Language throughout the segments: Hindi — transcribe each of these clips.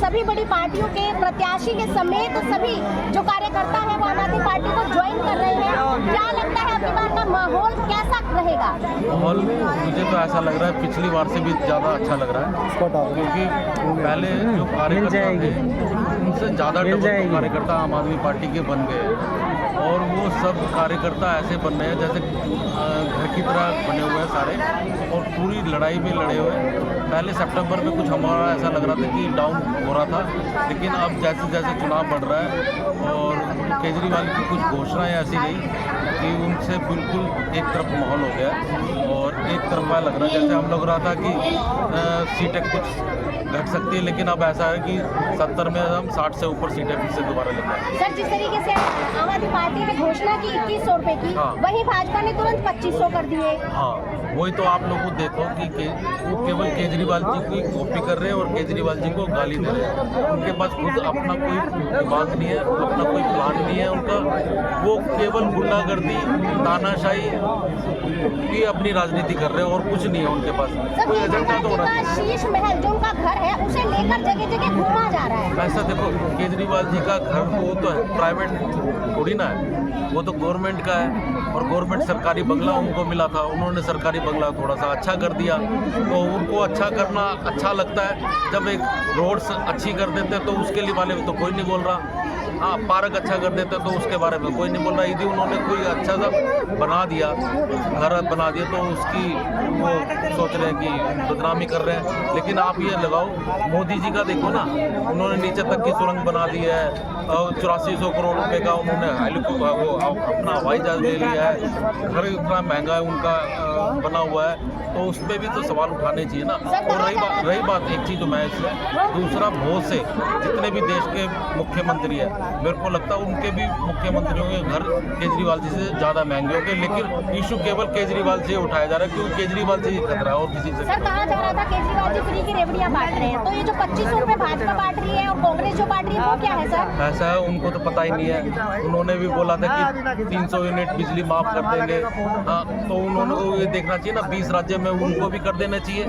सभी बड़ी पार्टियों के प्रत्याशी के समेत सभी जो कार्यकर्ता है वो आम आदमी पार्टी को ज्वाइन कर रहे हैं। क्या लगता है अगली बार का माहौल कैसा रहेगा? माहौल मुझे तो ऐसा लग रहा है पिछली बार से भी ज़्यादा अच्छा लग रहा है, क्योंकि पहले जो कार्यकर्ता थे उनसे ज़्यादा डबल कार्यकर्ता आम आदमी पार्टी के बन गए और वो सब कार्यकर्ता ऐसे बन रहे हैं जैसे घर की तरह बने हुए हैं सारे और पूरी लड़ाई में लड़े हुए हैं। पहले सितंबर में कुछ हमारा ऐसा लग रहा था कि डाउन हो रहा था, लेकिन अब जैसे जैसे चुनाव बढ़ रहा है और केजरीवाल की कुछ घोषणाएं ऐसी रही कि उनसे बिल्कुल एक तरफ माहौल हो गया और एक तरफा लग रहा है। जैसे हम लोग रहा था कि सीटें कुछ घट सकती है, लेकिन अब ऐसा है कि 70 में हम 60 से ऊपर सीटें फिर से दोबारा लेंगे। सर, जिस तरीके से आम आदमी पार्टी ने घोषणा की 2100 रुपए की, वहीं भाजपा ने तुरंत 2500 कर दिए। हाँ, वही तो आप लोग देखो कि वो केवल केजरीवाल जी की कॉपी कर रहे हैं और केजरीवाल जी को गाली दे रहे हैं। उनके पास खुद अपना कोई दिमाग नहीं है, अपना कोई प्लान नहीं है उनका। वो केवल गुंडागर्दी, तानाशाही की अपनी राजनीति कर रहे हैं और कुछ नहीं है उनके पास। कोई एजेंडा तो होना चाहिए। शीश महल जो उनका घर है उसे लेकर जगह जगह घूमा जा रहा है। ऐसा देखो, केजरीवाल जी का घर वो तो है प्राइवेट थोड़ी ना है, वो तो गवर्नमेंट का है और गवर्नमेंट सरकारी बंगला उनको मिला था, उन्होंने सरकारी बंगला थोड़ा सा अच्छा कर दिया। तो उनको अच्छा करना अच्छा लगता है। जब एक रोड्स अच्छी कर देते तो उसके लिए वाले तो कोई नहीं बोल रहा। हाँ, पार्क अच्छा कर देते तो उसके बारे में कोई नहीं बोल रहा। यदि उन्होंने कोई अच्छा सा बना दिया, घर बना दिया, तो उसकी वो सोच रहे हैं कि बदनामी कर रहे हैं। लेकिन आप ये लगाओ, मोदी जी का देखो ना, उन्होंने नीचे तक की सुरंग बना दी है और 8400 करोड़ रुपए का उन्होंने हेलीकॉप्टर वो अपना हवाई जहाज ले लिया है। घर इतना महंगा है उनका बना हुआ है, तो उस पर भी तो सवाल उठाने चाहिए ना। और रही बात एक चीज़ तो मैं इसमें दूसरा, बहुत से जितने भी देश के मुख्यमंत्री हैं, मेरे को लगता है उनके भी मुख्यमंत्रियों के घर केजरीवाल जी से ज़्यादा महंगे होंगे, लेकिन इशू केवल केजरीवाल से उठाया जा रहा है क्योंकि केजरीवाल से ही खतरा है और किसी से। सर, कहा जा रहा था केजरीवाल जी फ्री की रेवड़ियां बांट रहे हैं, तो ये जो 2500 रुपए भाजपा बांट रही है और कांग्रेस जो बांट रही है वो क्या है सर? ऐसा है, उनको तो पता ही नहीं है। उन्होंने भी बोला था कि 300 यूनिट बिजली माफ कर देंगे। हाँ, तो उन्होंने ये देखना चाहिए ना, 20 राज्य में उनको भी कर देना चाहिए।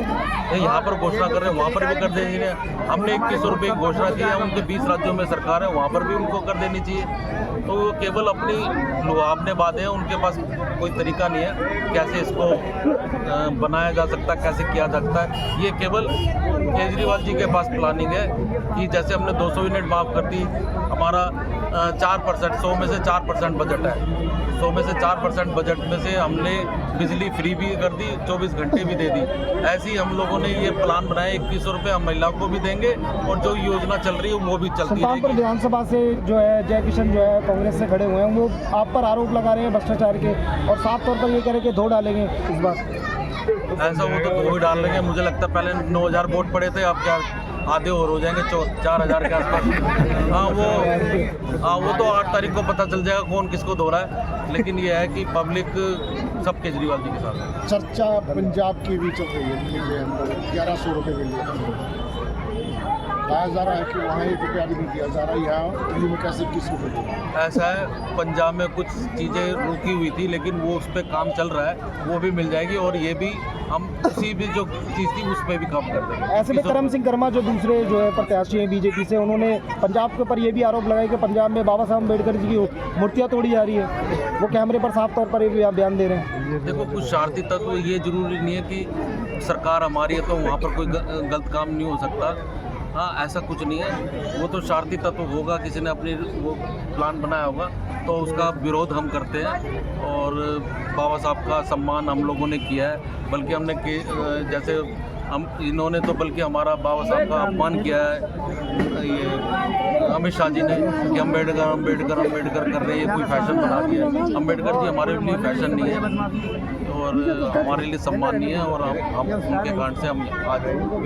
यहाँ पर घोषणा कर रहे हैं, वहाँ पर भी कर देनी चाहिए। हमने 2100 रुपये की घोषणा की है, उनके 20 राज्यों में सरकार है, वहाँ पर भी उनको कर देनी चाहिए। तो वो केवल अपनी लुभावने बातें हैं, उनके पास कोई तरीका नहीं है कैसे इसको बनाया जा सकता है, कैसे किया जा सकता है। ये केवल केजरीवाल जी के पास प्लानिंग है कि जैसे हमने 200 यूनिट माफ़ कर दी, हमारा 4% 100 में से 4% बजट है, 100 में से 4% बजट में से हमने बिजली फ्री भी कर दी, 24 घंटे भी दे दी। ऐसे ही हम लोगों ने ये प्लान बनाया, 2100 रुपये हम महिलाओं को भी देंगे और जो योजना चल रही है वो भी चलती है। सुल्तानपुर विधानसभा से जो है जय किशन जो है कांग्रेस से खड़े हुए हैं, वो आप पर आरोप लगा रहे हैं भ्रष्टाचार के और साफ तौर पर ये कह रहे हैं कि धो डालेंगे इस बार। ऐसा वो तो धो ही डाल लेंगे। मुझे लगता है पहले 9000 वोट पड़े थे, अब क्या आधे और हो जाएंगे, 4000 के आसपास। हाँ, वो तो 8 तारीख को पता चल जाएगा कौन किसको धो रहा है। लेकिन ये है कि पब्लिक सब केजरीवाल जी के साथ है। चर्चा पंजाब की भी चल रही है 1100 रुपये के लिए कहा जा रहा है कि वहाँ 1 रुपया भी नहीं दिया जा रहा है, यहाँ दिल्ली में कैसे 20 रुपये। ऐसा है, पंजाब में कुछ चीज़ें रुकी हुई थी, लेकिन वो उस पर काम चल रहा है, वो भी मिल जाएगी। और ये भी हम किसी भी जो चीज़ थी उस पर भी काम कर देंगे। ऐसे में करम सिंह वर्मा जो दूसरे जो है प्रत्याशी हैं बीजेपी से, उन्होंने पंजाब के ऊपर ये भी आरोप लगाया कि पंजाब में बाबा साहब अम्बेडकर जी की मूर्तियाँ तोड़ी जा रही है। वो कैमरे पर साफ तौर पर ये भी बयान दे रहे हैं। देखो, कुछ शरारती तत्व, ये जरूरी नहीं है कि सरकार हमारी है तो वहाँ पर कोई गलत काम नहीं हो सकता। हाँ, ऐसा कुछ नहीं है। वो तो शरारती तत्व होगा, किसी ने अपनी वो प्लान बनाया होगा, तो उसका विरोध हम करते हैं। और बाबा साहब का सम्मान हम लोगों ने किया है, बल्कि हमने जैसे हम इन्होंने तो बल्कि हमारा बाबा साहब का अपमान किया है ये अमित शाह जी ने कि अम्बेडकर अम्बेडकर अम्बेडकर कर रहे हैं, कोई फैशन बना दिया। अम्बेडकर जी हमारे लिए फैशन नहीं है और हमारे लिए सम्मान नहीं है और हम उनके कारण से हम आज